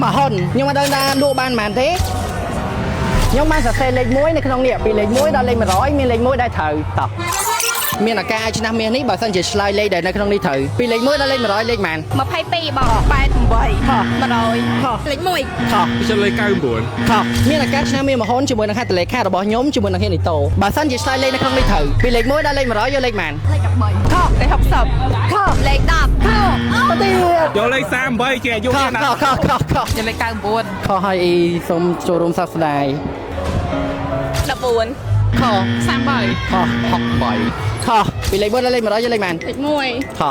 mà hồn nhưng mà đơn ra đua ban màn thế nhưng mà sẽ lên muối này không niệm vì lên muối đó lên mà rói mình lên muốiได้thử tập miền là ca chỉ nằm miềnนี้ bà sân chỉ slide lên để nó không đi thử vì lên muối đó lên mà rói lên màn mà phay pi bỏ bài bảy mà rồi lấy muốiจะเลยก้าวบุญmiền là ca chỉ nằm miền mà hôn chỉ muốn là hai tờ lệ khác rồi bỏ nhóm chỉ muốn là hai nị tổ bà sân chỉ slide lên nó không đi thử vì lên muối đó lên mà rói vô lên màn lấy cặp bảy lấy học sập lấy đạp យកលេខ38គេយកយ៉ាងណា จะlấy cao buồn ខឲ្យសូមចូលរួមសោកស្ដាយ đập buồn ខ 38 ខ63ខពីលេខ1ដល់លេខ100យកលេខប៉ុន្មាន lấy muối ខ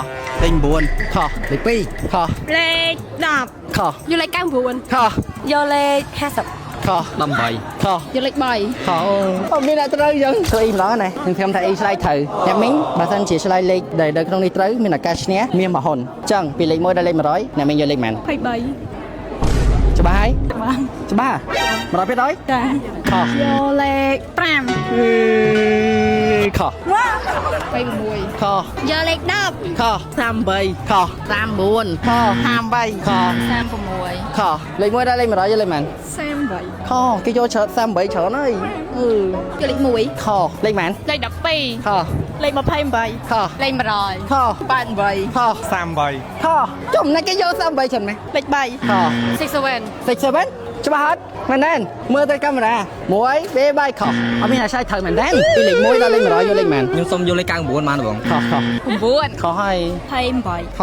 លេខ9ខលេខ2ខ lấy đạp ខ vô lấy cao buồn ខ vô lấy hai sập ខ 18 ខ vô lấy bảy ខអូមានតែត្រូវចឹងធ្វើអ៊ីម្ដងណាខ្ញុំថាអ៊ីឆ្លៃត្រូវអ្នកមីងបើសិនជាឆ្លៃលេខដែលនៅក្នុងនេះត្រូវមានឱកាសឈ្នះមានមហុនចឹងពីលេខ1ដល់លេខ100អ្នកមីងយកលេខប៉ុន្មាន phay bảy ច្បាស់ហើយច្បាស់100% ចា ខ vô lấy 5 ខ phay 6 ខ vô lấy đạp ខ38ខ39ខ53ខ 36 ខលេខ1ដល់លេខ100យកលេខប៉ុន្មាន 37 ខគេយកច្រើន38ច្រើនហើយ vô lấy muối ខលេខប៉ុន្មាន lấy đập pi ខ lấy 28 ខ lấy mà rồi ខ 38 ខ 38 ខចំណែកគេយក38ច្រើនមែន lấy 7 ខ 67 67ច្បាស់អត់មែនទេមើលទៅកាមេរ៉ា1 2 3ខអត់មានអាឆ្លៃត្រូវមែនទេពីលេខ1ដល់លេខ100យកលេខប៉ុន្មាន ខ្ញុំសុំយកលេខ99បានបង ខខ 9 ខហើយ 28 ខ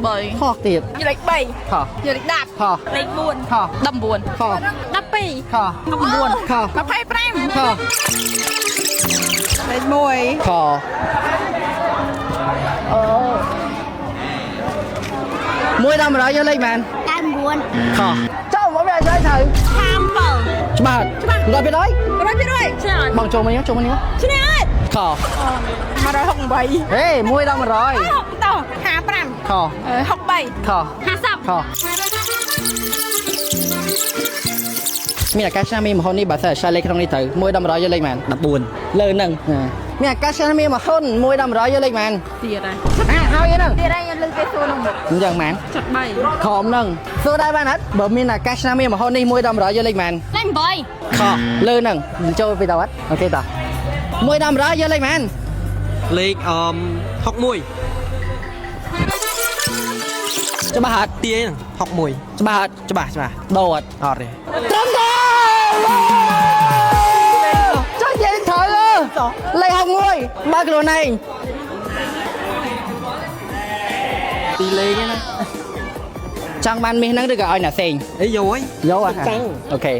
73 ខទៀត vô lấy 3 ខ vô lấy đạp ខ lấy 4 ខ đâm buồn ខ đập pi ខ 9 ខ mà phay 5 ខ lấy muối ខអូ1ដល់100យកលេខប៉ុន្មាន 9 ខចូលមកវាឆ្លៃត្រូវ 37 ច្បាស់100% rồi rồi chưa បងចូលមកនេះចូលមកនេះ chứ nè ខ mà rồi 67 ហេ1ដល់100 tao 55 ខ 67 ខ 50 ខមានអាកាសឆ្នាំមានមហុននេះបើសិនឆ្លៃលេខក្នុងនេះទៅ1ដល់100យកលេខប៉ុន្មាន 14 លើហ្នឹងមានអាកាសឆ្នាំមានមហុន1ដល់100យកលេខប៉ុន្មាន tiền này ហើយហ្នឹង tiền đây nhân lương tê xô nông អញ្ចឹងប៉ុន្មាន chặt bay ខំហ្នឹងសួរដែរបានអត់បើមានអាកាសឆ្នាំមានមហុននេះ1ដល់100យកលេខប៉ុន្មាន lên bay ខលើហ្នឹងចូលពីតអត់អូខេត1ដល់100យកលេខប៉ុន្មាន លេខ61 ច្បាស់អត់ ទាយ61 ច្បាស់អត់ ច្បាស់ដូរអត់ អត់ទេ ត្រឹមត្រូវចុះនិយាយត្រូវលេខ61បើខ្លួនឯងពីលេងណាចង់បានមាសហ្នឹងឬក៏ឲ្យអ្នកផ្សេង អីយកហើយ យកអត់អូខេ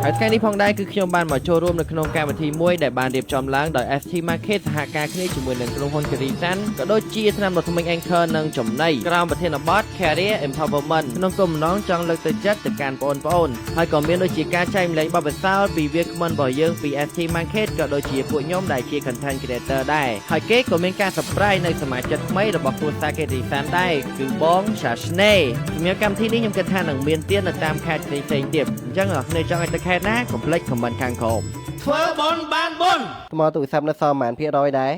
ហើយថ្ងៃនេះផងដែរគឺខ្ញុំបានមកចូលរួមនៅក្នុងកម្មវិធីមួយដែលបានរៀបចំឡើងដោយ ST Market សហការគ្នាជាមួយនឹងក្រុមហ៊ុន Kerisan ក៏ដូចជាថ្នាំដុសធ្មេញ Anchor និងចំណីក្រោមប្រធានបទ Career Empowerment ក្នុងគោលបំណងចង់លើកទឹកចិត្តទៅកាន់បងប្អូនហើយក៏មានដូចជាការចែកម្លែងបទពិសោធន៍ពីវាគ្មិនរបស់យើងពី ST Market ក៏ដូចជាពួកខ្ញុំដែលជា Content Creator ដែរហើយគេក៏មានការ surprise នៅសមាជិកថ្មីរបស់គ្រួសារ Kerisan ដែរគឺបង Shashne សម្រាប់កម្មវិធីនេះខ្ញុំគិតថានឹងមានទៀតនៅតាមខេត្តផ្សេងៗទៀតអញ្ចឹងអ្នកនរចង់ឲ្យទៅខេត្តណាកុំភ្លេច comment ខាងក្រោម ធ្វើបុណ្យបានបុណ្យ ថ្មទូរស័ព្ទនៅសល់ប៉ុន្មានភាគរយដែរ